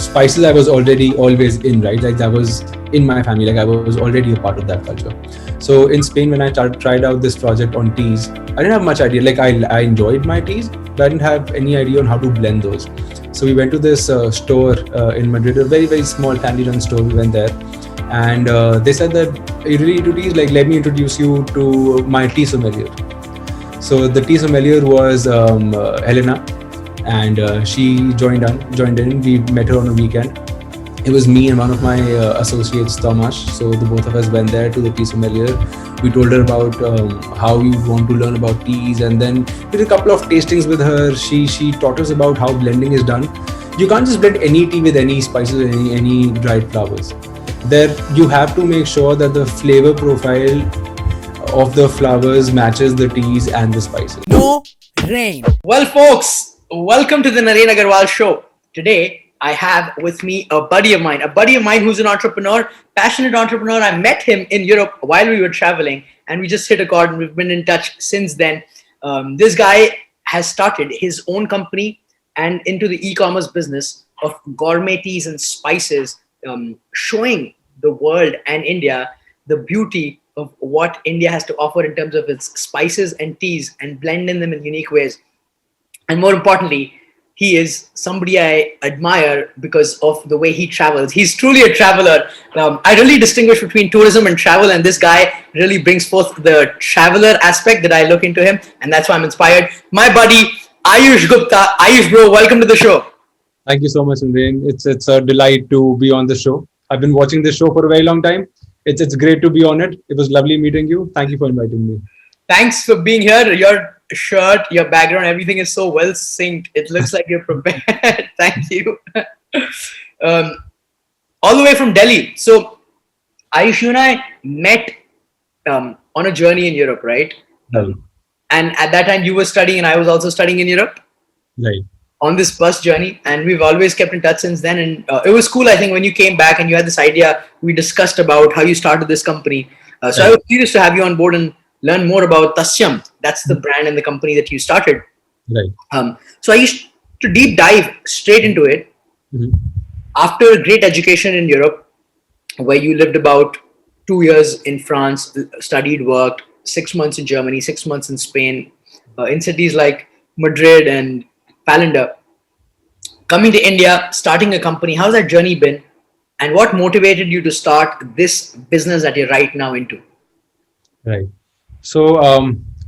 spices I was already always in, right? Like that was in my family. Like I was already a part of that culture. So in Spain, when I tried out this project on teas, I didn't have much idea. Like I enjoyed my teas, but I didn't have any idea on how to blend those. So we went to this store in Madrid, a very small family run store. We went there, and they said that you really into teas. Like let me introduce you to my tea sommelier. So the tea sommelier was Helena, and she joined in. We met her on a weekend. It was me and one of my associates, Tomasz. So the both of us went there to the tea sommelier. We told her about how we want to learn about teas, and then did a couple of tastings with her. She taught us about how blending is done. You can't just blend any tea with any spices, any dried flowers. There you have to make sure that the flavor profile of the flowers matches the teas and the spices. No rain. Well, folks, welcome to the Naren Agarwal show. Today, I have with me a buddy of mine who's an entrepreneur, passionate entrepreneur. I met him in Europe while we were traveling, and we just hit a chord, and we've been in touch since then. This guy has started his own company and into the e-commerce business of gourmet teas and spices, showing the world and India the beauty of what India has to offer in terms of its spices and teas, and blending them in unique ways. And more importantly, he is somebody I admire because of the way he travels. He's truly a traveler. I really distinguish between tourism and travel, and this guy really brings forth the traveler aspect that I look into him, and that's why I'm inspired. My buddy, Ayush Gupta. Ayush, bro, welcome to the show. Thank you so much, Naren. It's a delight to be on the show. I've been watching this show for a very long time. It's great to be on it. It was lovely meeting you. Thank you for inviting me. Thanks for being here. Your shirt, your background, everything is so well synced. It looks like you're prepared. Thank you. All the way from Delhi. So, Ayush, you and I met on a journey in Europe, right? Right. And at that time, you were studying, and I was also studying in Europe. Right. On this bus journey, and we've always kept in touch since then. And it was cool, I think, when you came back and you had this idea. We discussed about how you started this company. So I was curious to have you on board and learn more about Tasyam. That's the brand and the company that you started. Right. So I used to deep dive straight into it. Mm-hmm. After a great education in Europe, where you lived about 2 years in France, studied, worked, 6 months in Germany, 6 months in Spain, in cities like Madrid and Palander, coming to India, starting a company. How's that journey been? And what motivated you to start this business that you're right now into? Right. So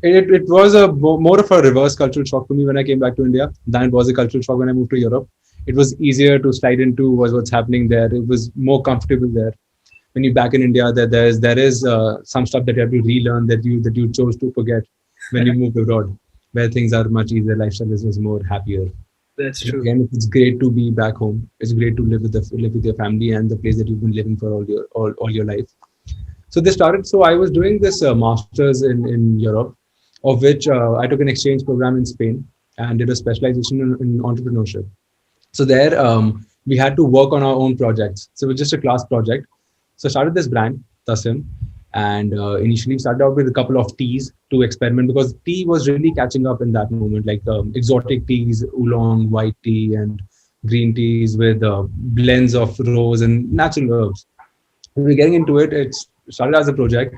it was more of a reverse cultural shock for me when I came back to India than it was a cultural shock when I moved to Europe. It was easier to slide into what's happening there. It was more comfortable there. When you're back in India, there is some stuff that you have to relearn that you chose to forget when you moved abroad, where things are much easier, lifestyle is more happier. That's true. Again, it's great to be back home. It's great to live with your family and the place that you've been living for all your life. So they started. So I was doing this masters in Europe, of which I took an exchange program in Spain and did a specialization in entrepreneurship. So there we had to work on our own projects. So it was just a class project. So I started this brand, Tasyam. And initially started out with a couple of teas to experiment, because tea was really catching up in that moment, like exotic teas, oolong, white tea, and green teas with blends of rose and natural herbs. We were getting into it. It started as a project.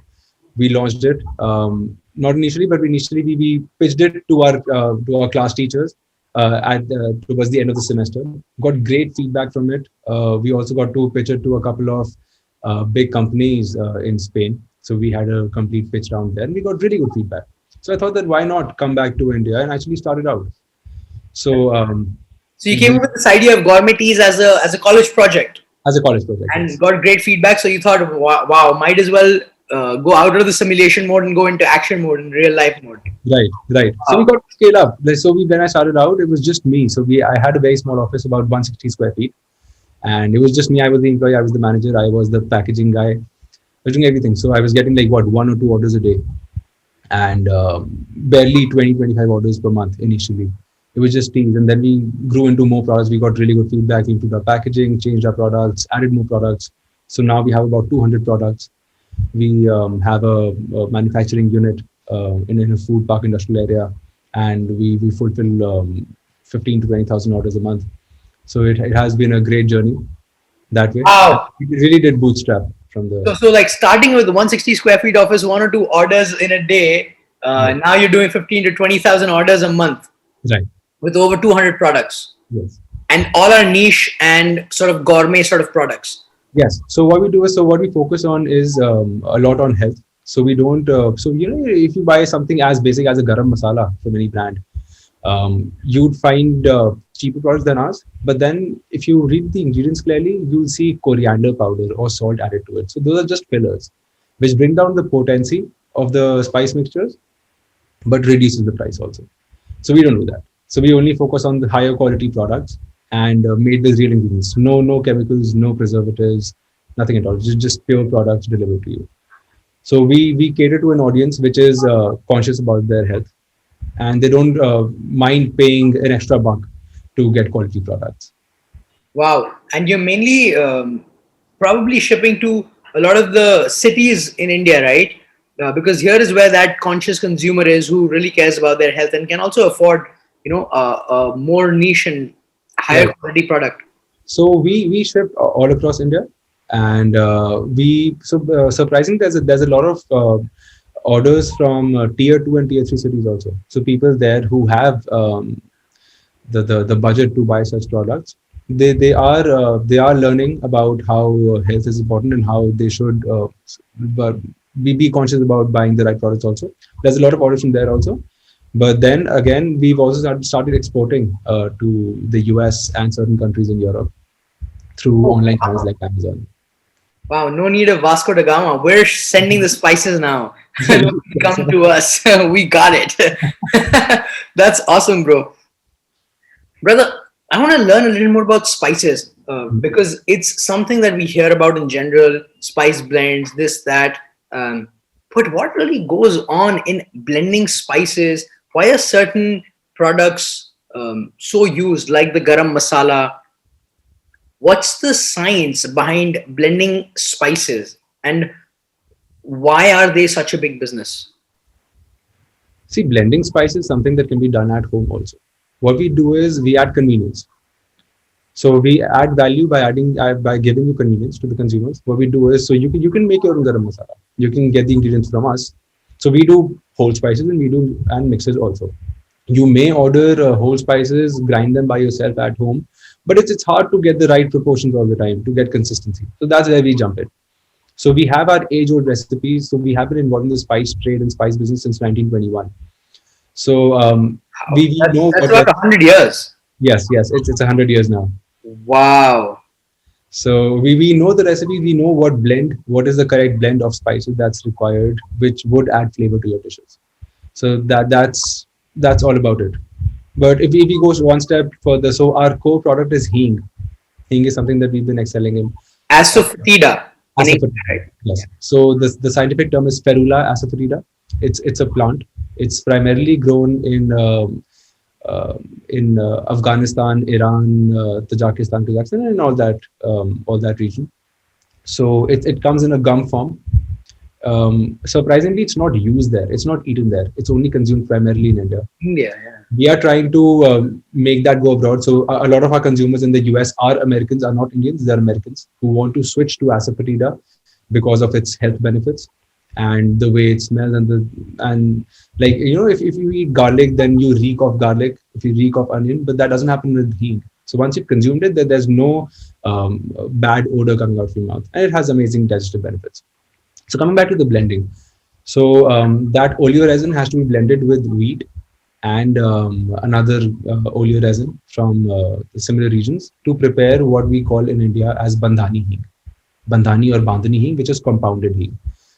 We launched it, not initially, but we pitched it to our class teachers towards the end of the semester. Got great feedback from it. We also got to pitch it to a couple of big companies in Spain. So we had a complete pitch round there, and we got really good feedback. So I thought that why not come back to India and actually start it out. So so you came up with this idea of gourmet teas as a college project. As a college project. And got great feedback. So you thought, wow, might as well go out of the simulation mode and go into action mode and real life mode. Right. Wow. So we got to scale up. So when I started out, it was just me. So I had a very small office, about 160 square feet. And it was just me. I was the employee. I was the manager. I was the packaging guy. I was doing everything. So I was getting like 1 or 2 orders a day, and barely 20-25 orders per month initially. It was just teas, and then we grew into more products. We got really good feedback. We improved our packaging, changed our products, added more products. So now we have about 200 products. We have a manufacturing unit in a food park industrial area, and we fulfill 15 to 20,000 orders a month. So it has been a great journey that way. And Wow. it really did bootstrap from the. So like starting with 160 square feet office, one or two orders in a day. Yes. Now you're doing 15 to 20,000 orders a month Right. with over 200 products, Yes. and all are niche and sort of gourmet sort of products. Yes. So what we do is, so what we focus on is a lot on health. So we don't. So if you buy something as basic as a garam masala from any brand, you'd find cheaper products than ours. But then, if you read the ingredients clearly, you'll see coriander powder or salt added to it. So those are just fillers, which bring down the potency of the spice mixtures, but reduces the price also. So we don't do that. So we only focus on the higher quality products and made with real ingredients. No chemicals, no preservatives, nothing at all. Just pure products delivered to you. So we cater to an audience which is conscious about their health, and they don't mind paying an extra buck to get quality products. Wow. And you're mainly probably shipping to a lot of the cities in India, right? Because here is where that conscious consumer is, who really cares about their health and can also afford, a more niche and higher Right. quality product. So we ship all across India, and surprisingly there's a lot of orders from tier 2 and tier 3 cities also. So people there who have the budget to buy such products, they are learning about how health is important and how they should but be conscious about buying the right products also. There's a lot of orders from there also. But then again, we've also started exporting to the US and certain countries in Europe through online channels like Amazon. Wow, no need of Vasco da Gama. We're sending the spices now. Come to us. We got it. That's awesome, bro. Brother, I want to learn a little more about spices because it's something that we hear about in general, spice blends, this, that. But what really goes on in blending spices? Why are certain products so used, like the garam masala? What's the science behind blending spices, and why are they such a big business? See, blending spice is something that can be done at home also. What we do is we add convenience. So we add value by adding by giving you convenience to the consumers. What we do is, so you can make your own garam masala. You can get the ingredients from us. So we do whole spices and we do and mixes also. You may order whole spices, grind them by yourself at home, but it's hard to get the right proportions all the time to get consistency. So that's where we jump in. So we have our age-old recipes. So we have been involved in the spice trade and spice business since 1921. So we know That's what about 100 years. yes, it's 100 years now. Wow. So we know the recipe, we know what is the correct blend of spices that's required, which would add flavor to your dishes. So that's all about it. But if we go one step further, so our core product is hing. Hing is something that we've been excelling in. Asafoetida in English, Asafoetida. right? Yes. So the scientific term is Ferula asafoetida. It's a plant. It's primarily grown in Afghanistan, Iran, Tajikistan, Kazakhstan, and all that region. So it comes in a gum form. Surprisingly, it's not used there. It's not eaten there. It's only consumed primarily in India. India, yeah. We are trying to make that go abroad. So a lot of our consumers in the US are Americans, are not Indians. They're Americans who want to switch to asafoetida because of its health benefits and the way it smells and like if you eat garlic, then you reek of garlic. If you reek of onion, but that doesn't happen with hing. So once you've consumed it, there's no bad odor coming out from your mouth, and it has amazing digestive benefits. So coming back to the blending, so that oleoresin has to be blended with wheat and another oleoresin from similar regions to prepare what we call in India as bandhani hing, bandhani or bandhani hing, which is compounded hing.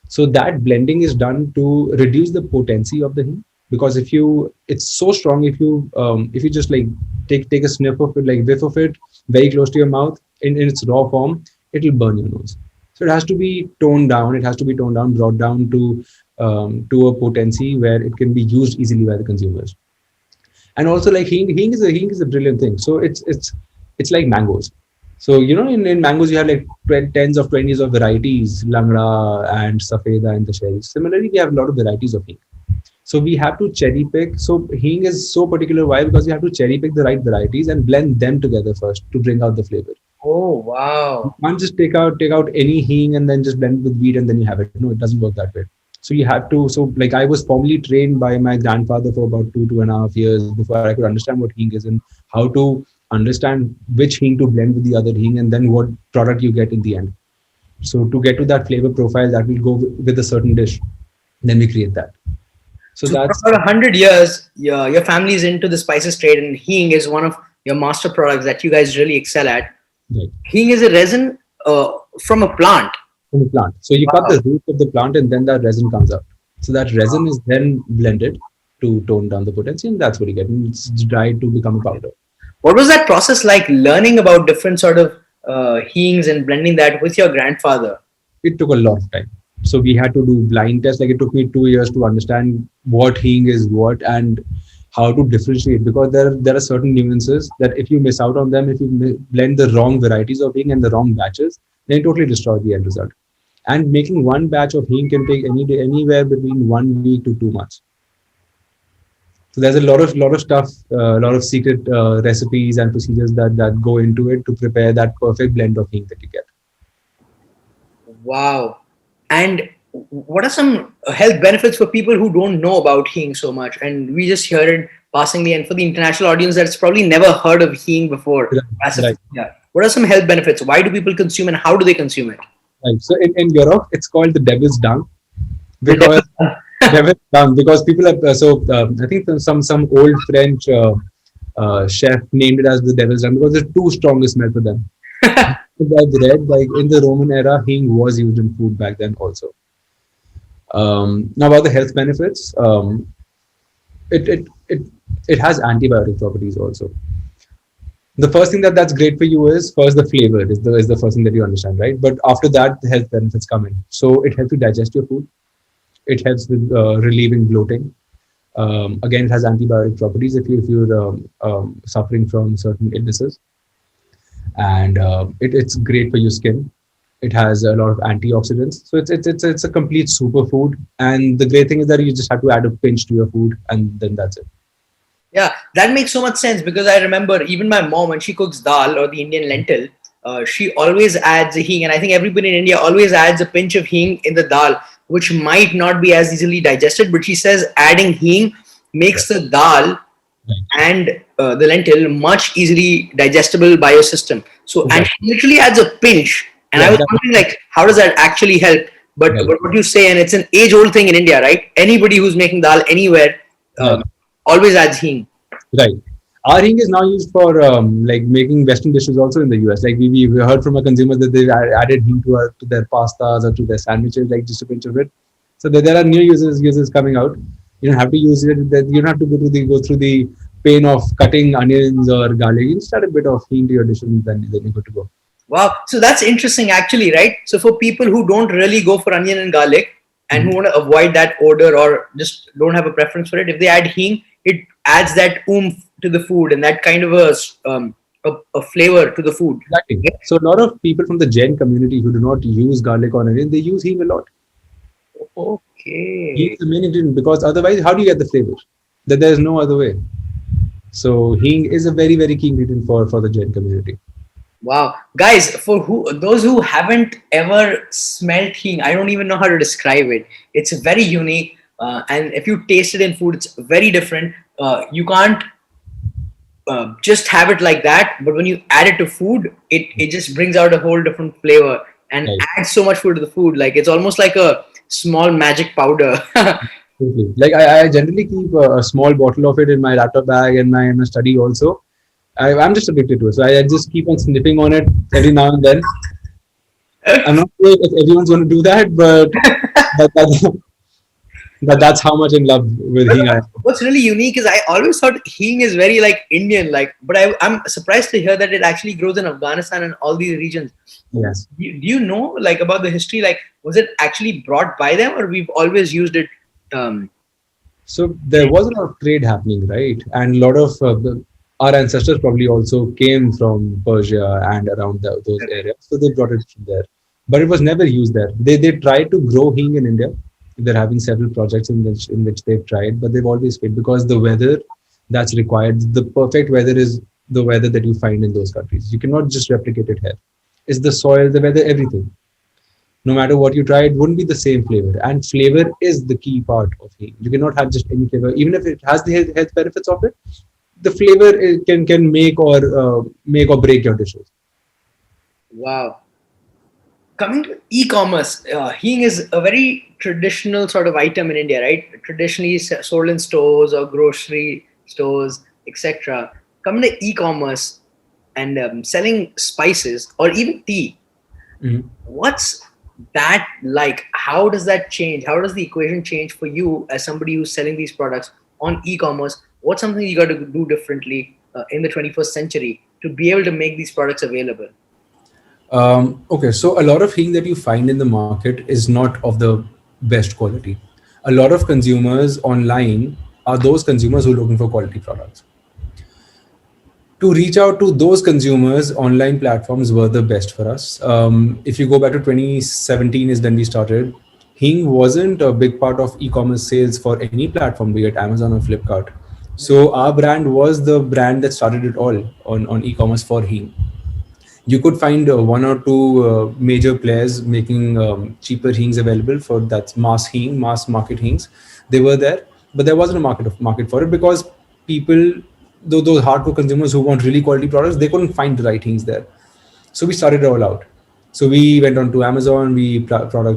So that blending is done to reduce the potency of the hing, because it's so strong. If you just like take a sniff of it, like whiff of it, very close to your mouth in its raw form, it will burn your nose. So it has to be toned down. It has to be toned down, brought down to a potency where it can be used easily by the consumers. And also, like hing is a brilliant thing. So it's like mangoes. So in mangoes you have like tens of 20s of varieties, langda and safeda and the cherries. Similarly, we have a lot of varieties of hing. So we have to cherry pick. So hing is so particular. Why? Because you have to cherry pick the right varieties and blend them together first to bring out the flavor. Oh, You wow. can't just take out any hing and then just blend it with wheat and then you have it. No, it doesn't work that way. So you have to. So like I was formally trained by my grandfather for about 2.5 years before I could understand what hing is and how to understand which hing to blend with the other hing and then what product you get in the end. So to get to that flavor profile that will go with a certain dish, then we create that. So So for that's about 100 years, your family is into the spices trade, and hing is one of your master products that you guys really excel at. right Hing is a resin from a plant. from the plant. So you cut Wow. the root of the plant and then that resin comes out. So that resin is then blended to tone down the potency and that's what you get. And it's dried to become a powder. What was that process like, learning about different sort of hings and blending that with your grandfather? It took a lot of time. So we had to do blind tests. Like it took me 2 years to understand what hing is what and how to differentiate because there are certain nuances that if you miss out on them, if you blend the wrong varieties of hing and the wrong batches, then it totally destroy the end result. And making one batch of hing can take any day, anywhere between 1 week to 2 months. So there's a lot of stuff, a lot of secret recipes and procedures that go into it to prepare that perfect blend of hing that you get. Wow. And what are some health benefits for people who don't know about hing so much? And we just hear it passingly. And for the international audience that's probably never heard of hing before, Right. Right. yeah. What are some health benefits? Why do people consume and how do they consume it? Right. So in Europe, it's called the devil's dung The because devil's dung because people are I think some old French chef named it as the devil's dung because it's too strong a smell for them. I've read like in the Roman era, hing was used in food back then also. Now about the health benefits, it, it it it has antibiotic properties also. The first thing that's great for you is first the flavor is the first thing that you understand, right? But after that, the health benefits come in. So it helps you digest your food. It helps with relieving bloating. Again, it has antibiotic properties if you're suffering from certain illnesses, and it's great for your skin. It has a lot of antioxidants, so it's a complete superfood. And the great thing is that you just have to add a pinch to your food, and then that's it. Yeah, that makes so much sense because I remember even my mom, when she cooks dal or the Indian lentil, she always adds a hing. And I think everybody in India always adds a pinch of hing in the dal, which might not be as easily digested. But she says adding hing makes the dal Right. and the lentil much easily digestible by your system. So, and Exactly. she literally adds a pinch. And I Yeah, was wondering, like, how does that actually help? right. But what you say, and it's an age-old thing in India, right? Anybody who's making dal anywhere Right. always adds hing. Right. Our hing is now used for like making Western dishes also in the US. Like we heard from a consumer that they've added hing to their pastas or to their sandwiches, like just a pinch of it. So there are new users coming out. You don't have to use it. You don't have to go through the pain of cutting onions or garlic. You just add a bit of hing to your dish and then you're good to go. Wow. So that's interesting, actually, right? So for people who don't really go for onion and garlic and who Mhm. want to avoid that odor or just don't have a preference for it, if they add hing, it adds that oomph to the food and that kind of a flavor to the food. Exactly. So a lot of people from the Jain community who do not use garlic or onion, they use hing a lot. Hing Okay. is the main ingredient because otherwise, how do you get the flavor? That there's no other way. So hing is a very key ingredient for the Jain community. Wow, guys, for who those who haven't ever smelled hing, I don't even know how to describe it. It's very unique, and if you taste it in food, it's very different. You can't just have it like that, but when you add it to food, it just brings out a whole different flavor and Right. adds so much food to the food. Like it's almost like a small magic powder. Totally. Like I generally keep a small bottle of it in my laptop bag and my study also. I'm just addicted to it. So I just keep on sniffing on it every now and then. I'm not sure if everyone's going to do that, but that's how much in love with hing I am. What's really unique is I always thought hing is very like Indian, like, but I'm surprised to hear that it actually grows in Afghanistan and all these regions. Yes. Do you know like about the history? Like, was it actually brought by them, or we've always used it? Um, So there was a lot of trade happening, right? And a lot of our ancestors probably also came from Persia and around those areas. So they brought it from there. But it was never used there. They tried to grow hing in India They're having several projects in which they've tried, but they've always failed because the weather that's required, the perfect weather is the weather that you find in those countries. You cannot just replicate it here. It's the soil, the weather, everything. No matter what you try, it wouldn't be the same flavor. And flavor is the key part of heat. You cannot have just any flavor, even if it has the health benefits of it. The flavor can make or break your dishes. Wow. Coming to e-commerce, Hing is a very traditional sort of item in India, right? Traditionally sold in stores or grocery stores, etc. Coming to e-commerce and selling spices or even tea, Mhm. what's that like? How does that change? How does the equation change for you as somebody who's selling these products on e-commerce? What's something you got to do differently in the 21st century to be able to make these products available? Okay, so a lot of heat that you find in the market is not of the best quality. A lot of consumers online are those consumers who are looking for quality products. To reach out to those consumers, online platforms were the best for us. If you go back to 2017 is when we started. Hing wasn't a big part of e-commerce sales for any platform, be it Amazon or Flipkart. So our brand was the brand that started it all on e-commerce for Hing. You could find one or two major players making cheaper hings available for that's mass market hings. They were there, but there wasn't a market for it because people, those hardcore consumers who want really quality products, they couldn't find the right hings there. So we started it all out. So we went on to Amazon. We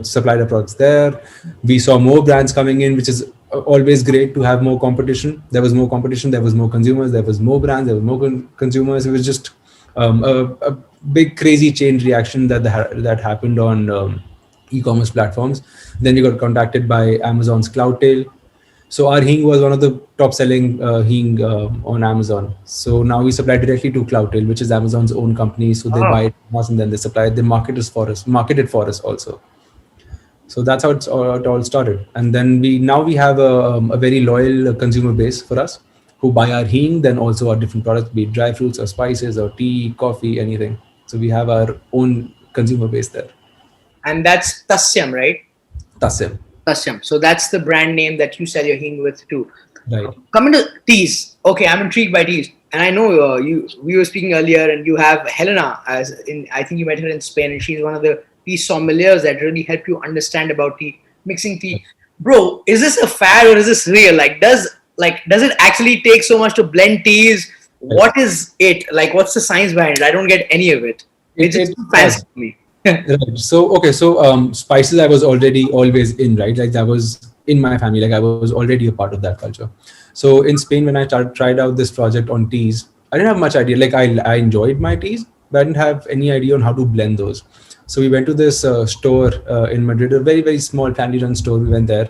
supplied our products there. We saw more brands coming in, which is always great to have more competition. There was more competition. There was more consumers. There was more brands. There was more consumers. It was just a big crazy chain reaction that happened on e-commerce platforms. Then we got contacted by Amazon's Cloudtail. So our hing was one of the top selling hing on Amazon. So now we supply directly to Cloudtail, which is Amazon's own company. So they buy it from us and then they supply it. They market it for us also. So that's how it all started. And then we have a very loyal consumer base for us who buy our hing, then also our different products, be it dry fruits or spices or tea, coffee, anything. So we have our own consumer base there. And that's Tasyam, right? Tasim. Tasyam. So that's the brand name that you sell your hing with too. Right. Coming to teas. Okay, I'm intrigued by teas, and I know we were speaking earlier, and you have Helena as in. I think you met her in Spain, and she's one of the tea sommeliers that really help you understand about tea, mixing tea. Bro, is this a fad or is this real? Does it actually take so much to blend teas? What is it like? What's the science behind it? I don't get any of it. It's just too fancy for me. Right. So okay, so spices I was already always in, right? Like that was in my family. Like I was already a part of that culture. So in Spain, when I tried out this project on teas, I didn't have much idea. Like I enjoyed my teas, but I didn't have any idea on how to blend those. So we went to this store in Madrid, a very very small family-run store. We went there,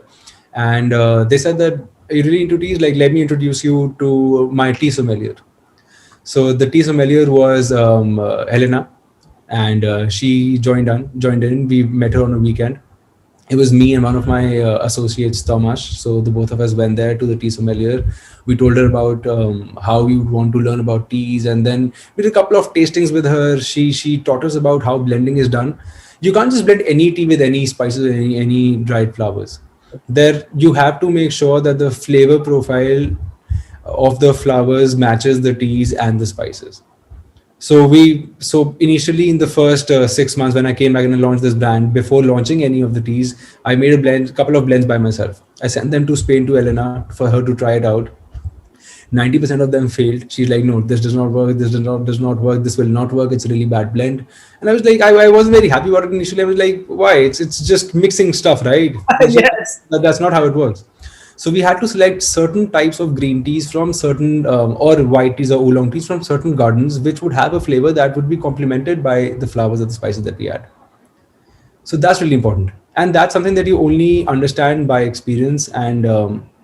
and they said that, "Are you really into teas? Like let me introduce you to my tea sommelier." So the tea sommelier was Helena, and she joined in. We met her on a weekend. It was me and one of my associates, Tomas. So the both of us went there to the tea sommelier. We told her about how we would want to learn about teas, and then we did a couple of tastings with her. She taught us about how blending is done. You can't just blend any tea with any spices or any dried flowers. There you have to make sure that the flavor profile of the flowers matches the teas and the spices. So initially in the first 6 months when I came back and I launched this brand, before launching any of the teas, I made a couple of blends by myself. I sent them to Spain to Elena for her to try it out. 90% of them failed. She's like, no, this does not work. This does not work. This will not work. It's a really bad blend. And I was like, I wasn't very happy about it initially. I was like, why? It's just mixing stuff, right? Yes. That's not how it works. So we had to select certain types of green teas from certain or white teas or oolong teas from certain gardens, which would have a flavor that would be complemented by the flowers or the spices that we add. So that's really important, and that's something that you only understand by experience and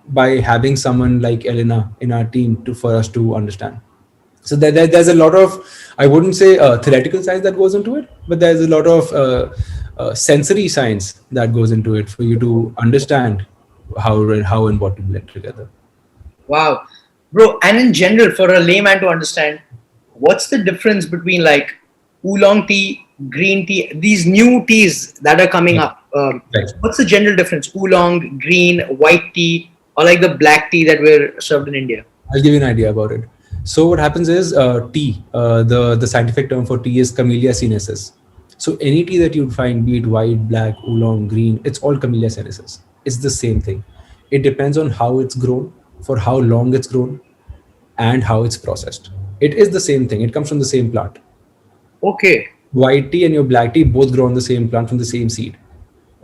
by having someone like Elena in our team for us to understand. So there's a lot of, I wouldn't say theoretical science that goes into it, but there's a lot of sensory science that goes into it for you to understand how and what to blend together. Wow. Bro, and in general, for a layman to understand, what's the difference between like oolong tea green tea, these new teas that are coming up, Right. what's the general difference? Oolong, green, white tea, or like the black tea that we're served in India? I'll give you an idea about it. So what happens is tea. The scientific term for tea is Camellia sinensis. So any tea that you find, be it white, black, oolong, green, it's all Camellia sinensis. It's the same thing. It depends on how it's grown, for how long it's grown, and how it's processed. It is the same thing. It comes from the same plant. Okay, White tea and your black tea both grow on the same plant from the same seed.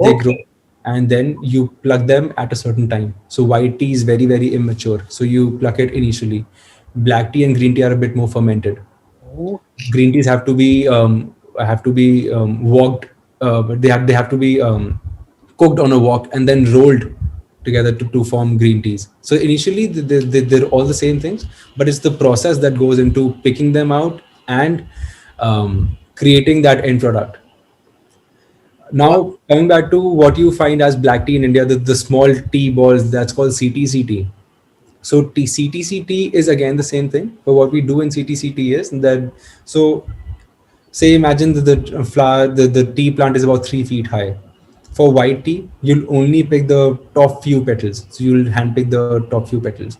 They grow, okay, and then you pluck them at a certain time. So white tea is very, very immature. So you pluck it initially. Black tea and green tea are a bit more fermented. Green teas have to be walked, but they have to be cooked on a wok and then rolled together to form green teas. So initially they're all the same things, but it's the process that goes into picking them out and creating that end product. wow. Now, coming back to what you find as black tea in India, the small tea balls, that's called CTCT. So CTCT is again the same thing. But what we do in CTCT is that, so say imagine that the tea plant is about 3 feet high. For white tea, you'll only pick the top few petals. So you'll handpick the top few petals.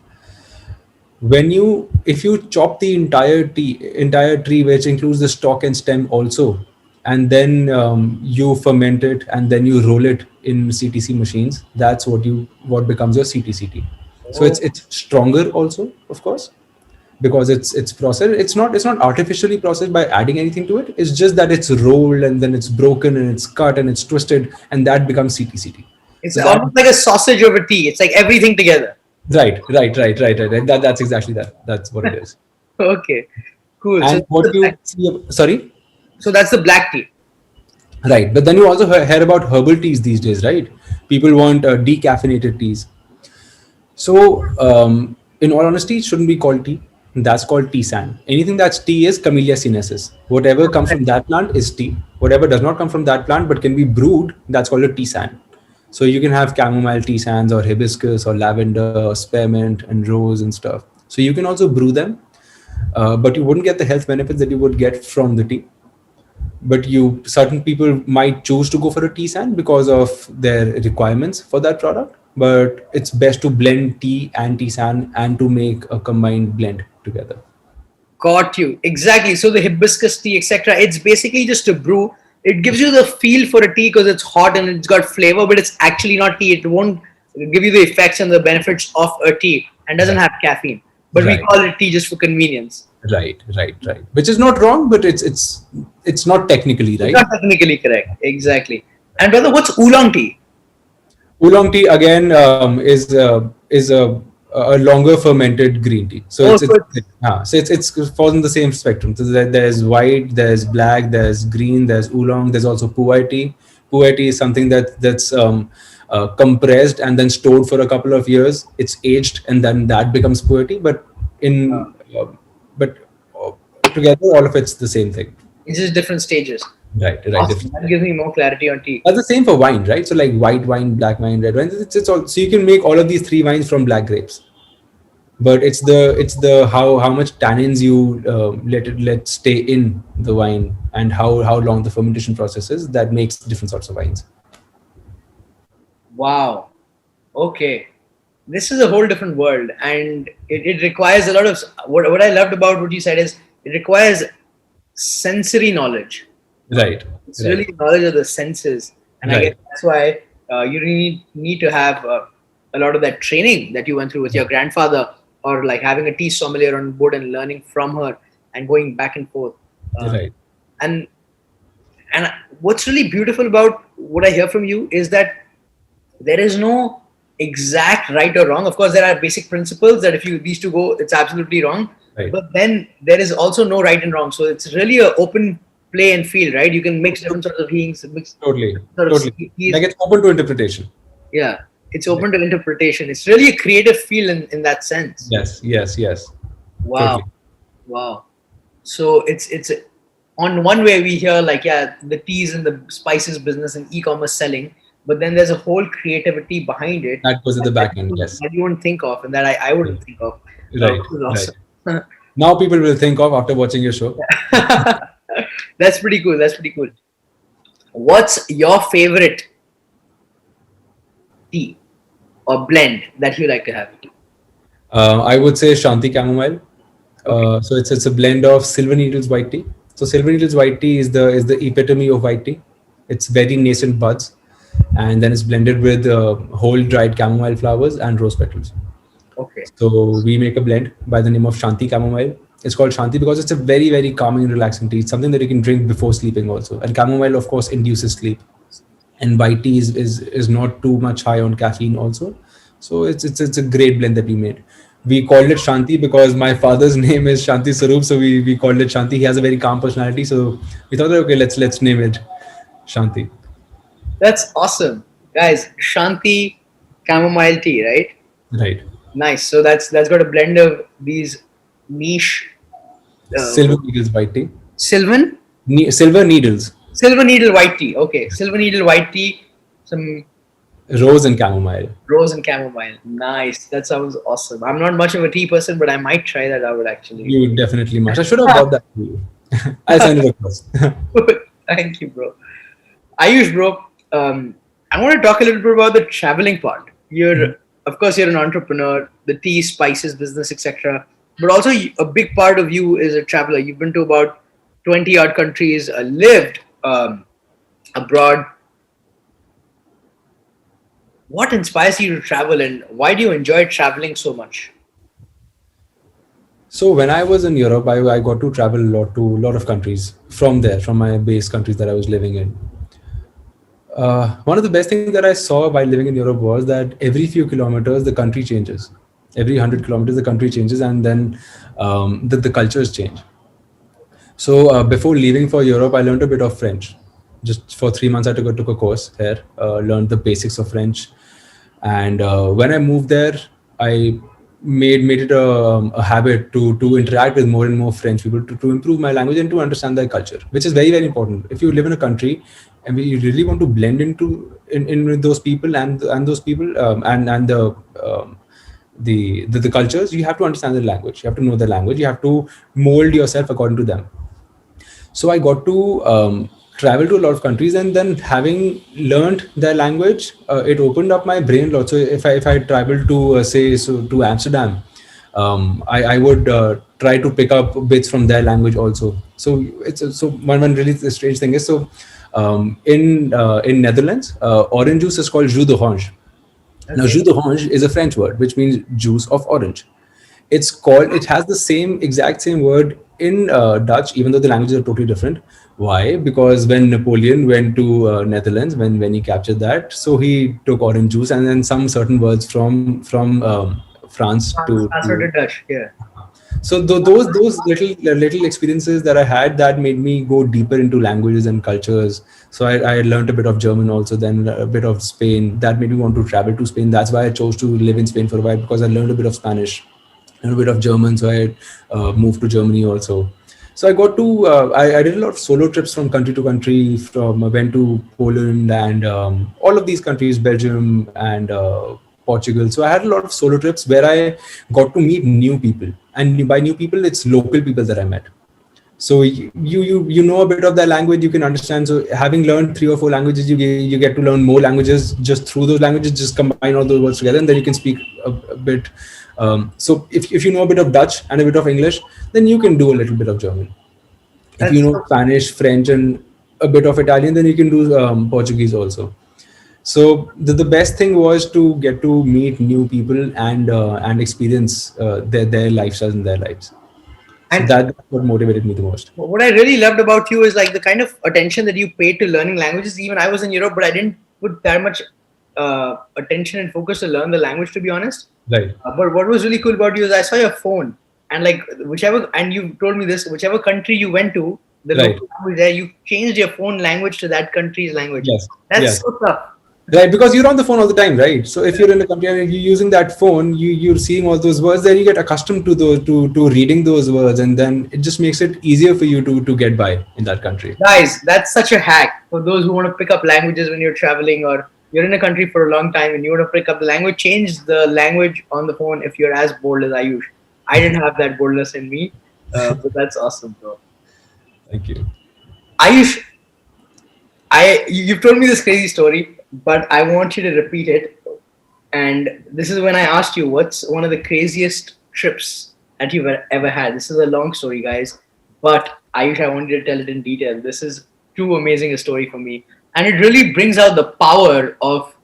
If you chop the entire tree, which includes the stalk and stem also, and then you ferment it and then you roll it in CTC machines, that's what becomes your CTCT. So Oh, it's stronger also, of course, because it's processed. It's not artificially processed by adding anything to it. It's just that it's rolled and then it's broken and it's cut and it's twisted, and that becomes CTCT. it's So that almost like a sausage over tea. It's like everything together. right. That's exactly that. That's what it is. Okay, cool. And what you see, sorry, So that's the black tea. right. But then you also hear about herbal teas these days, right? People want decaffeinated teas. So, in all honesty, it shouldn't be called tea. That's called tea sand. Anything that's tea is Camellia sinensis. Whatever comes from that plant is tea. Whatever does not come from that plant but can be brewed, that's called a tea sand. So you can have chamomile tea sands or hibiscus or lavender or spearmint and rose and stuff. So you can also brew them, but you wouldn't get the health benefits that you would get from the tea. But certain people might choose to go for a tea sand because of their requirements for that product. But it's best to blend tea and tea sand and to make a combined blend together. Got you. Exactly. So the hibiscus tea, etc. It's basically just a brew. It gives you the feel for a tea because it's hot and it's got flavor, but it's actually not tea. It won't give you the effects and the benefits of a tea and doesn't have caffeine. But we Right. call it tea just for convenience. Right. Which is not wrong, but it's not technically It's right. not technically correct. Exactly. And brother, what's oolong tea? Oolong tea again is a longer fermented green tea. So Oh, it's it falls in the same spectrum. So there's white, there's black, there's green, there's oolong. There's also pu'ai tea. Pu'ai tea is something that's compressed and then stored for a couple of years. It's aged and then that becomes pu'ai tea. Uh, but together, all of it's the same thing. it's just different stages. Right. Awesome. That gives me more clarity on tea. That's the same for wine, right? So like white wine, black wine, red wine. It's all. So you can make all of these three wines from black grapes, but it's the how much tannins you let stay in the wine and how long the fermentation process is that makes different sorts of wines. Wow. Okay. This is a whole different world, and it requires a lot of what I loved about what you said is it requires sensory knowledge. Right. It's really knowledge of the senses, and I Right. guess that's why you really need to have a lot of that training that you went through with your grandfather, or like having a tea sommelier on board and learning from her and going back and forth. Right. And and what's really beautiful about what I hear from you is that there is no exact right or wrong. Of course, there are basic principles that if you these two go, it's absolutely wrong. Right. But then there is also no right and wrong. So it's really an open play and field, right? You can mix different sorts of beings, mix Totally. sort of Totally. teas. Like it's open to interpretation. Yeah, it's open to interpretation. It's really a creative field in that sense. Yes. Wow, Totally. wow. So it's on one way we hear like the teas and the spices business and e-commerce selling, but then there's a whole creativity behind it That goes at the back end. Yes. that you wouldn't think of and that I wouldn't think of. Right. Which is awesome. Now people will think of after watching your show. That's pretty cool. That's pretty cool. What's your favorite tea or blend that you like to have? I would say Shanti Chamomile. Okay. So it's a blend of Silver Needles white tea. So Silver Needles white tea is the epitome of white tea. It's very nascent buds, and then it's blended with whole dried chamomile flowers and rose petals. Okay. So we make a blend by the name of Shanti Chamomile. It's called Shanti because it's a very, very calming and relaxing tea. It's something that you can drink before sleeping also. And chamomile, of course, induces sleep. And white tea is not too much high on caffeine also. So it's a great blend that we made. We called it Shanti because my father's name is Shanti Sarup. So we called it Shanti. He has a very calm personality. So we thought, okay, let's name it Shanti. That's awesome, guys. Shanti chamomile tea, right? Right. Nice. So that's got a blend of these niche Silver needles white tea. Sylvan Silver needles, silver needle white tea. Okay, silver needle white tea, some rose and chamomile. rose and chamomile. Nice. That sounds awesome. I'm not much of a tea person, but I might try that out actually. You definitely must. I should have bought that for you. I'll send it across. Thank you, bro. Ayush, bro. I want to talk a little bit about the traveling part. Of course, you're an entrepreneur, the tea, spices business, etc. But also, a big part of you is a traveler. You've been to about 20 odd countries, lived abroad. What inspires you to travel, and why do you enjoy traveling so much? So when I was in Europe, I got to travel a lot to a lot of countries from there, from my base countries that I was living in. One of the best things that I saw while living in Europe was that every few kilometers the country changes. Every 100 kilometers the country changes, and then the cultures change. So before leaving for Europe, I learned a bit of French. Just for 3 months, I took a course here, learned the basics of French, and when I moved there, I made it a habit to interact with more and more French people to improve my language and to understand their culture, which is very, very important. If you live in a country and you really want to blend in with those people and those people and the cultures, you have to understand the language. You have to know the language. You have to mold yourself according to them. So I got to travel to a lot of countries, and then having learned their language, it opened up my brain a lot. So if I traveled to to Amsterdam, I would try to pick up bits from their language also. So so one really strange thing is, so in Netherlands, orange juice is called jus d'orange. Now, jus d'orange is a French word which means juice of orange. It has the exact same word in Dutch, even though the languages are totally different. Why? Because when Napoleon went to Netherlands, when he captured that, so he took orange juice and then some certain words from France Translated Dutch, yeah. so those little experiences that I had, that made me go deeper into languages and cultures. So I learned a bit of German also, then a bit of Spain. That made me want to travel to Spain. That's why I chose to live in Spain for a while, because I learned a bit of Spanish and a bit of German. So I moved to Germany also. So I got to I did a lot of solo trips from country to country. I went to Poland and all of these countries, Belgium and Portugal. So I had a lot of solo trips where I got to meet new people, and by new people, it's local people that I met. So you know a bit of their language, you can understand. So having learned 3 or 4 languages, you get to learn more languages just through those languages. Just combine all those words together, and then you can speak a bit. So if you know a bit of Dutch and a bit of English, then you can do a little bit of German. If you know Spanish, French, and a bit of Italian, then you can do Portuguese also. So the best thing was to get to meet new people and experience their lifestyles and their lives. So And that's what motivated me the most. what I really loved about you is like the kind of attention that you paid to learning languages. Even I was in Europe, but I didn't put that much attention and focus to learn the language, to be honest. Right. But what was really cool about you is I saw your phone, and like and you told me this, whichever country you went to, the Right. local language there, you changed your phone language to that country's language. Yes. That's Yes. so tough. Right, because you're on the phone all the time, right? So if you're in a country and you're using that phone, you're seeing all those words, then you get accustomed to those to reading those words, and then it just makes it easier for you to get by in that country. Guys, that's such a hack for those who want to pick up languages when you're traveling or you're in a country for a long time and you want to pick up the language. Change the language on the phone if you're as bold as Ayush. I didn't have that boldness in me, but that's awesome, bro. Thank you. Ayush, you've told me this crazy story, but I want you to repeat it. And this is when I asked you, what's one of the craziest trips that you've ever had? This is a long story, guys, but Ayush, I want you to tell it in detail. This is too amazing a story for me, and it really brings out the power of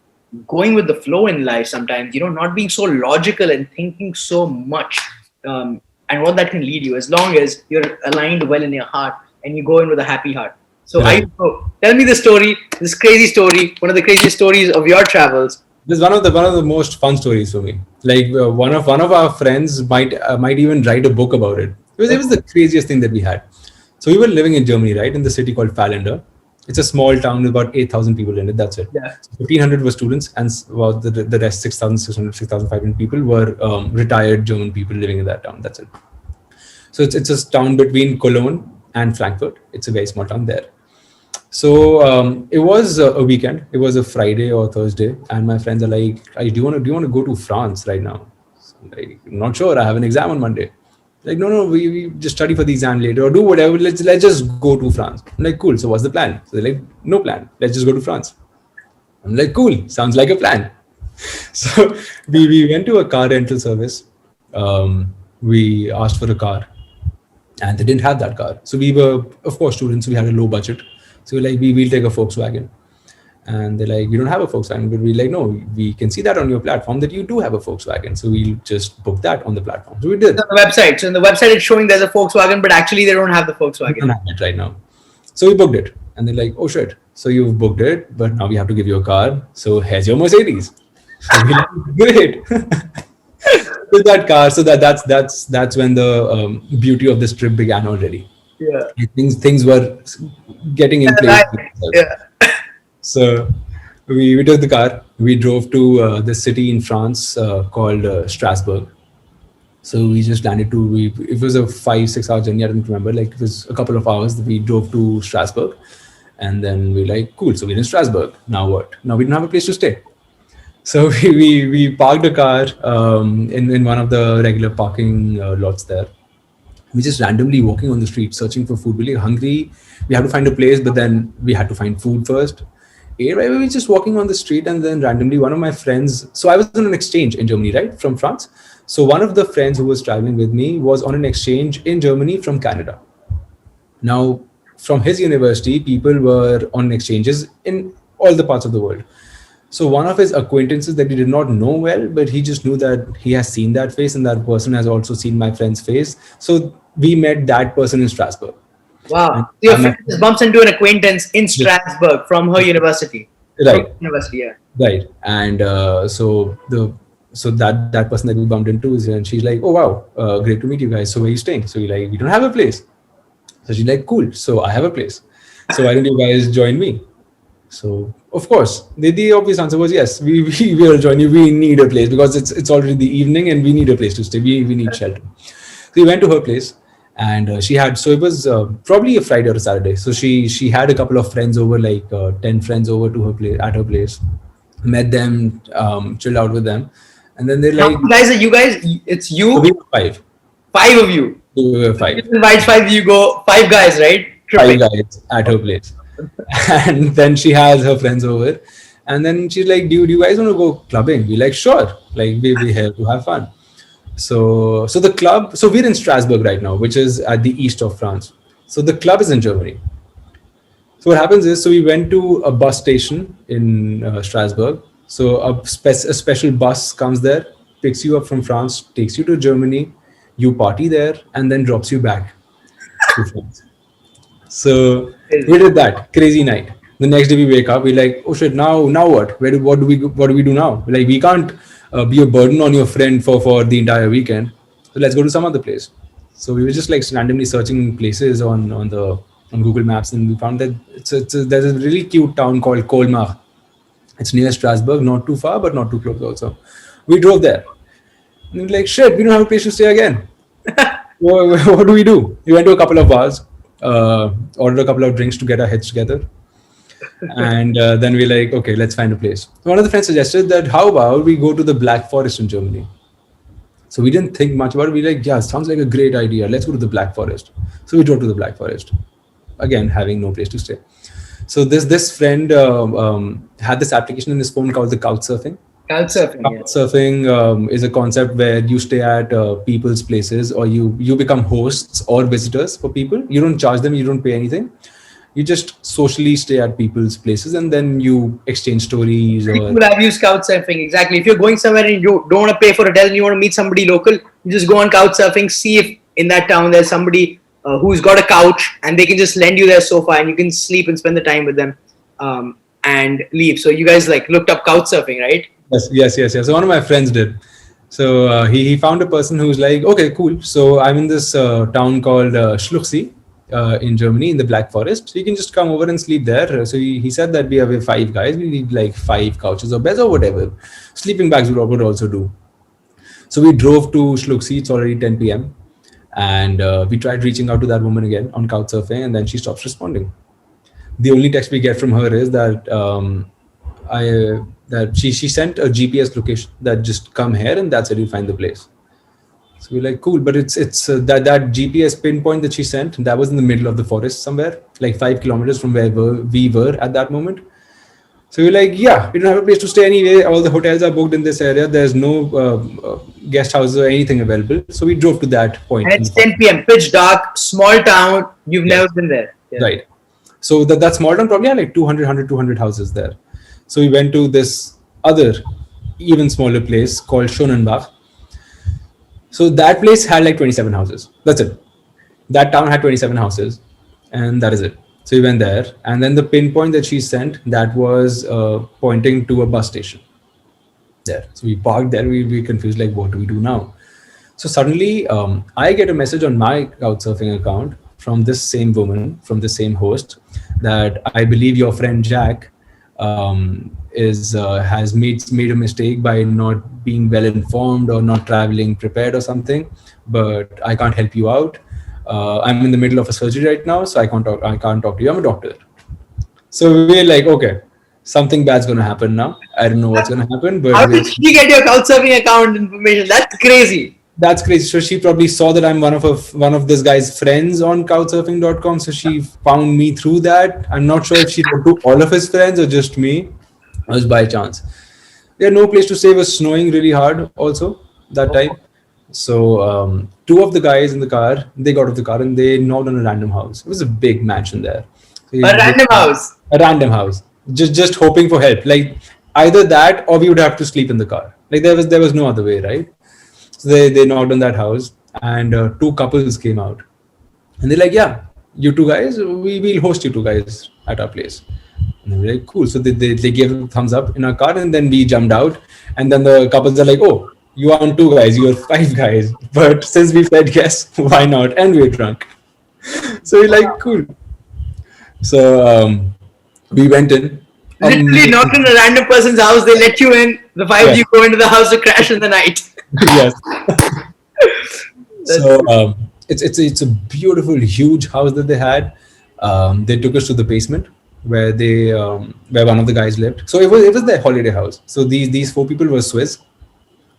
going with the flow in life. Sometimes, not being so logical and thinking so much, and what that can lead you, as long as you're aligned well in your heart and you go in with a happy heart. So, Right. Ayush, tell me the story, this crazy story, one of the craziest stories of your travels. This is one of the most fun stories for me. Like one of our friends might even write a book about it. It was the craziest thing that we had. So we were living in Germany, right, in the city called Fallender. It's a small town with about 8,000 people in it. That's it. Yeah. So 1,500 were students, and about the rest 6,600, 6,500 people were retired German people living in that town. That's it. So it's a town between Cologne and Frankfurt. It's a very small town there. So it was a weekend. It was a Friday or Thursday, and my friends are like, "Hey, do you want to go to France right now?" So I'm like, "I'm not sure. I have an exam on Monday." Like, no, we just study for the exam later or do whatever. Let's just go to France. I'm like, cool. So what's the plan? So they're like, no plan. Let's just go to France. I'm like, cool. Sounds like a plan. So we went to a car rental service. We asked for a car, and they didn't have that car. So we were, of course, students. We had a low budget. So we're like, we'll take a Volkswagen. And they're like, we don't have a Volkswagen. But we're like, no, we can see that on your platform that you do have a Volkswagen. So we'll just book that on the platform. So we did. On the website. So in the website, it's showing there's a Volkswagen, but actually they don't have the We Volkswagen. don't have it right now. So we booked it. And they're like, oh shit. So you've booked it, but now we have to give you a car. So here's your Mercedes. So we're like, great. With that car. So that's when the beauty of this trip began already. Yeah. Things were getting in place. Yeah. So we took the car. We drove to the city in France called Strasbourg. So we just landed to. It was a 5-6 hour journey. I don't remember. Like it was a couple of hours. We drove to Strasbourg, and then we like cool. So we're in Strasbourg. Now what? Now we don't have a place to stay. So we parked a car in one of the regular parking lots there. We just randomly walking on the street searching for food. Really hungry. We had to find a place, but then we had to find food first. We were just walking on the street, and then randomly one of my friends. So I was on an exchange in Germany, right, from France. So one of the friends who was traveling with me was on an exchange in Germany from Canada. Now, from his university, people were on exchanges in all the parts of the world. So one of his acquaintances that he did not know well, but he just knew that he has seen that face, and that person has also seen my friend's face. So we met that person in Strasbourg. Wow. So your friend just bumps into an acquaintance in Strasbourg from her university. Right. From university, yeah. Right. And so that person that we bumped into is, and she's like, oh wow, great to meet you guys. So where are you staying? So we like, we don't have a place. So she's like, cool. So I have a place. So why don't you guys join me? So of course, the obvious answer was yes. We will join you. We need a place because it's already the evening and we need a place to stay. We need shelter. So we went to her place, and she had. So it was probably a Friday or a Saturday. So she had a couple of friends over, like 10 friends over to her place at her place. Met them, chilled out with them, and then they're How like, many guys are you guys? It's you, we were five. five of you. We were five. You invite five, you go five guys, right? Five Tripping. guys at her place. And then she has her friends over, and then she's like, do you guys want to go clubbing? We're like, sure, like we're here to have fun. So the club, so we're in Strasbourg right now, which is at the east of France. So the club is in Germany. So what happens is, so we went to a bus station in Strasbourg. So a special bus comes there, picks you up from France, takes you to Germany, you party there, and then drops you back to France. So we did that crazy night. The next day we wake up, we're like, oh shit, now what? What do we do now? Like we can't be a burden on your friend for the entire weekend. So let's go to some other place. So we were just like randomly searching places on Google Maps, and we found that there's a really cute town called Colmar. It's near Strasbourg, not too far, but not too close also. We drove there. And we were like, shit, we don't have a place to stay again. What do we do? We went to a couple of bars, ordered a couple of drinks to get our heads together. And then we're like, okay, let's find a place. One of the friends suggested that how about we go to the Black Forest in Germany. So we didn't think much about it. We're like, yeah, sounds like a great idea. Let's go to the Black Forest. So we drove to the Black Forest. again having no place to stay. So this friend had this application in his phone called the Couchsurfing. Couchsurfing, yeah. Couchsurfing is a concept where you stay at people's places, or you become hosts or visitors for people. You don't charge them, you don't pay anything. You just socially stay at people's places, and then you exchange stories. Or People have used Couchsurfing, exactly. If you're going somewhere and you don't want to pay for a hotel and you want to meet somebody local, you just go on Couchsurfing, see if in that town there's somebody who's got a couch, and they can just lend you their sofa and you can sleep and spend the time with them, and leave. So you guys like looked up Couchsurfing, right? yes. So one of my friends did. So he found a person who's like, okay, cool. So I'm in this town called Schluchsee in Germany, in the Black Forest. So you can just come over and sleep there. So he said that we have 5 guys. We need like 5 couches or beds or whatever. Sleeping bags would also do. So we drove to Schluchsee. It's already 10 p.m. And we tried reaching out to that woman again on Couchsurfing, and then she stops responding. The only text we get from her is that that she sent a GPS location that just come here and that's where you find the place. So we're like, cool, but it's that GPS pinpoint that she sent, that was in the middle of the forest somewhere, like 5 kilometers from where we were at that moment. So we're like, yeah, we don't have a place to stay anyway. All the hotels are booked in this area. There's no guest houses or anything available. So we drove to that point. And it's 10 p.m., pitch dark, small town. You've never been there. Yeah. Right. So that small town probably had like 200 houses there. So we went to this other, even smaller place called Schonenbach. So that place had like 27 houses. That's it. That town had 27 houses, and that is it. So we went there, and then the pinpoint that she sent, that was pointing to a bus station there. So we parked there. We confused, like, what do we do now? So suddenly I get a message on my Couchsurfing account from this same woman, from the same host, that I believe your friend Jack has made a mistake by not being well informed or not traveling prepared or something, but I can't help you out. I'm in the middle of a surgery right now, so I can't talk to you. I'm a doctor. So we're like, okay, something bad's gonna happen now. I don't know what's gonna happen, but how did she get your Couchsurfing account information? That's crazy. That's crazy. So she probably saw that I'm one of this guy's friends on Couchsurfing.com. So she found me through that. I'm not sure if she talked to all of his friends or just me. It was by chance. There had no place to stay. It was snowing really hard also that time. So 2 of the guys in the car, they got off the car and they knocked on a random house. It was a big mansion there. So A random house. A random house. Just hoping for help. Like either that or we would have to sleep in the car. Like there was no other way, right? So they knocked on that house, and 2 couples came out, and they're like, yeah, you 2 guys, we will host you 2 guys at our place. And we're like, cool. So they gave a thumbs up in our car, and then we jumped out, and then the couples are like, oh, you aren't 2 guys, you are 5 guys. But since we said yes, why not? And we're drunk. So we're like, cool. So we went in. Literally knocked on a random person's house, they let you in, the 5 of you go into the house to crash in the night. Yes. So it's a beautiful, huge house that they had. They took us to the basement where where one of the guys lived. So it was their holiday house. So these 4 people were Swiss.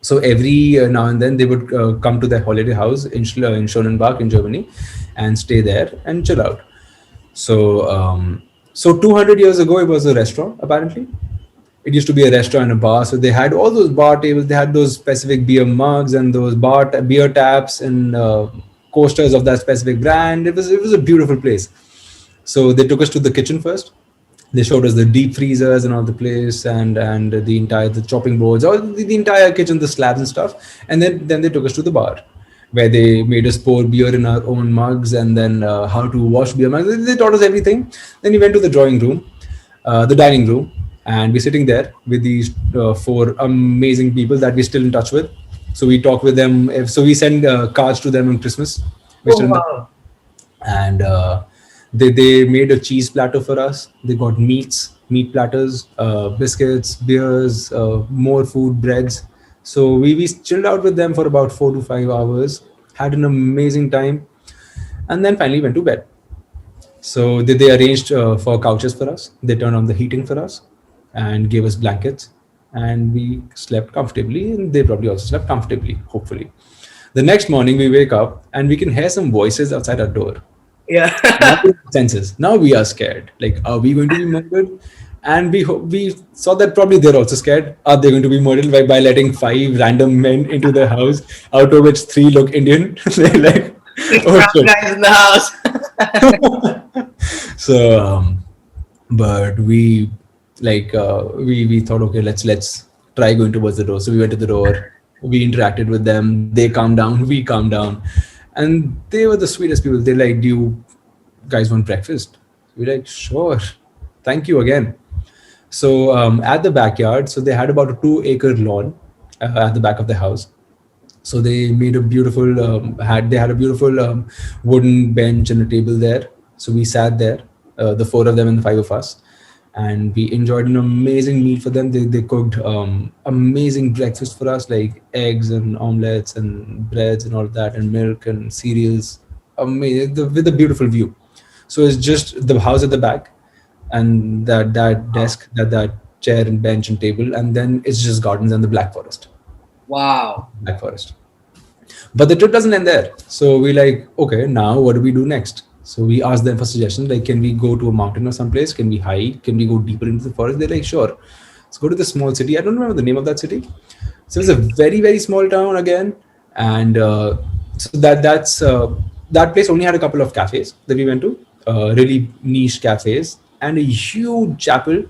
So every now and then they would come to their holiday house in Schonenbach in Germany and stay there and chill out. So 200 years ago, it was a restaurant, apparently. It used to be a restaurant and a bar. So they had all those bar tables. They had those specific beer mugs and those beer taps and coasters of that specific brand. It was a beautiful place. So they took us to the kitchen first. They showed us the deep freezers and all the place and the chopping boards, all the entire kitchen, the slabs and stuff. And then they took us to the bar, where they made us pour beer in our own mugs, and then how to wash beer mugs. They taught us everything. Then we went to the drawing room, the dining room, and we're sitting there with these 4 amazing people that we're still in touch with. So we talk with them. So we send cards to them on Christmas. Wow. And they made a cheese platter for us. They got meat platters, biscuits, beers, more food, breads. So we chilled out with them for about 4 to 5 hours, had an amazing time, and then finally went to bed. So they arranged for couches for us. They turned on the heating for us and gave us blankets, and we slept comfortably, and they probably also slept comfortably, hopefully. The next morning we wake up and we can hear some voices outside our door. Yeah. Now we have senses. Now we are scared. Like, are we going to be murdered? And we saw that probably they're also scared. Are they going to be murdered by letting five random men into their house, out of which three look Indian? They're like, Six oh brown shit. guys in the house. So, but we we thought, okay, let's try going towards the door. So we went to the door. We interacted with them. They calmed down. We calmed down, and they were the sweetest people. They're like, "Do you guys want breakfast?" We're like, "Sure, thank you again." So at the backyard, so they had about a 2 acre lawn at the back of the house. So they made a beautiful they had a beautiful wooden bench and a table there. So we sat there, the four of them and the five of us, and we enjoyed an amazing meal for them. They cooked amazing breakfast for us, like eggs and omelets and breads and all of that, and milk and cereals. Amazing, with a beautiful view. So it's just the house at the back, and that desk, that chair and bench and table, and then it's just gardens and the Black Forest. Wow. Black Forest. But the trip doesn't end there. So we like, okay, now what do we do next? So we asked them for suggestions, like, can we go to a mountain or someplace? Can we hike? Can we go deeper into the forest? They're like, sure. Let's go to the small city. I don't remember the name of that city. So it's a very, very small town again. And so that place only had a couple of cafes that we went to, really niche cafes, and a huge chapel,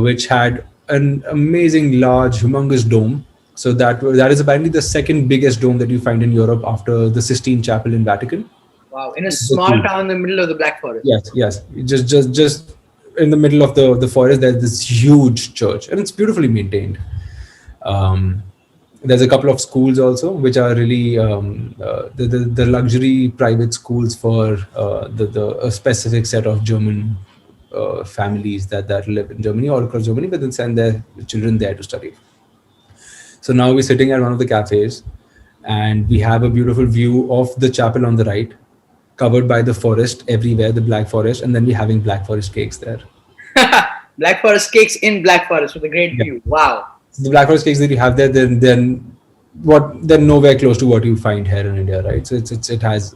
which had an amazing, large, humongous dome. So that is apparently the second biggest dome that you find in Europe after the Sistine Chapel in Vatican. Wow. In a Just small huge. town in the middle of the Black Forest. Yes, yes. Just in the middle of the forest, there's this huge church, and it's beautifully maintained. Um, there's a couple of schools also, which are really the luxury private schools for the a specific set of German families that live in Germany or across Germany, but then send their children there to study. So now we're sitting at one of the cafes, and we have a beautiful view of the chapel on the right, covered by the forest everywhere, the Black Forest, and then we're having Black Forest cakes there. Black Forest cakes in Black Forest with a great Yeah. view. Wow. The Black Forest cakes that you have there, then they're nowhere close to what you find here in India, right? So it has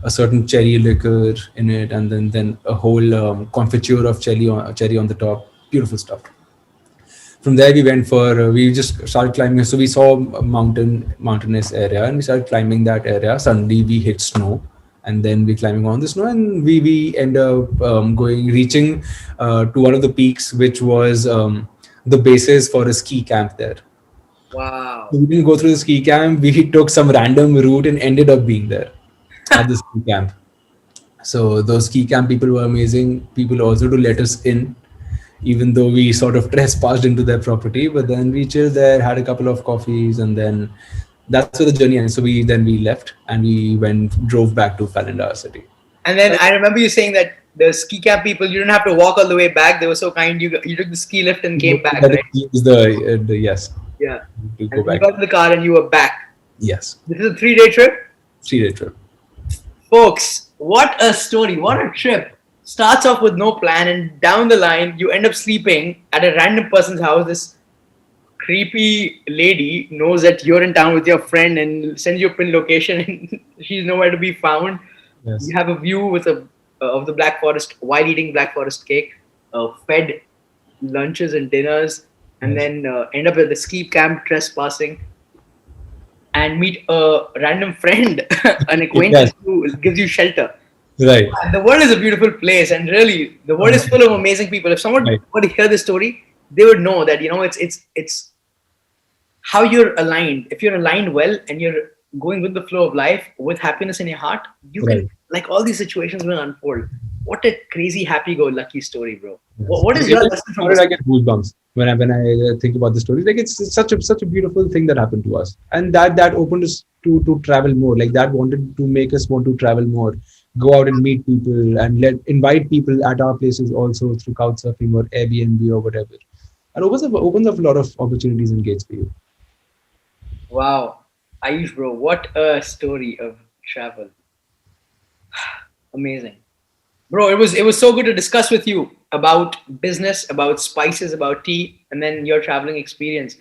a certain cherry liquor in it, and then a whole confiture of cherry on the top. Beautiful stuff. From there we went for we just started climbing. So we saw a mountainous area, and we started climbing that area. Suddenly we hit snow, and then we climbing on the snow, and we end up reaching to one of the peaks, which was the basis for a ski camp there. Wow. So we didn't go through the ski camp. We took some random route and ended up being there at the ski camp. So those ski camp people were amazing. People also to let us in, even though we sort of trespassed into their property. But then we chilled there, had a couple of coffees, and then that's where the journey ended. So we left and we drove back to Falindar city. And then I remember you saying that the ski camp people, you didn't have to walk all the way back. They were so kind. You took the ski lift and came back, That right? is the yes, Yeah. to go And you back. got in the car and you were back. Yes, This is a 3-day trip. 3 day trip. Folks, what a story. What a trip. Starts off with no plan, and down the line, you end up sleeping at a random person's house. This creepy lady knows that you're in town with your friend and sends you a pin location, and she's nowhere to be found. Yes. You have a view with of the Black Forest while eating Black Forest cake, fed lunches and dinners, and Yes. then end up at the ski camp trespassing and meet a random friend, an acquaintance who gives you shelter. Right. And the world is a beautiful place, and really, the world is full of amazing people. If someone Right. were to hear this story, they would know that it's how you're aligned. If you're aligned well and you're going with the flow of life with happiness in your heart, you Right. can, like, all these situations will unfold. What a crazy happy-go-lucky story, bro. What is your lesson from How did this? I get goosebumps when I think about the story? Like it's such a beautiful thing that happened to us, and that opened us to travel more. Like that wanted to make us want to travel more, go out and meet people, and invite people at our places also through Couchsurfing or Airbnb or whatever. And opens up a lot of opportunities and gates for you. Wow, Ayush, bro, what a story of travel. Amazing. Bro, it was so good to discuss with you about business, about spices, about tea, and then your traveling experience.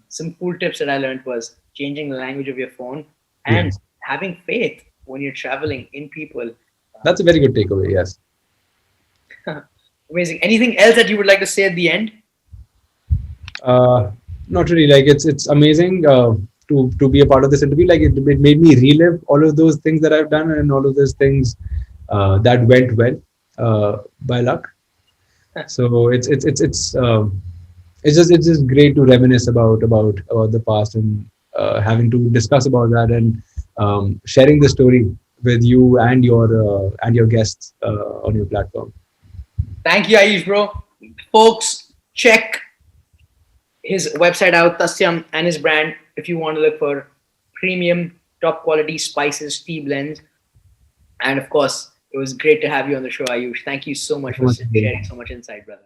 Some cool tips that I learned was changing the language of your phone and Yes. having faith when you're traveling in people. That's a very good takeaway. Yes. Amazing. Anything else that you would like to say at the end? Not really. Like it's amazing to be a part of this interview. Like it made me relive all of those things that I've done and all of those things that went well by luck. So it's just great to reminisce about the past and having to discuss about that and sharing the story with you and your guests on your platform. Thank you, Ayush, bro. Folks, check his website out, Tasyam, and his brand if you want to look for premium, top quality spices, tea blends. And of course, it was great to have you on the show, Ayush. Thank you so much for sharing so much insight, brother.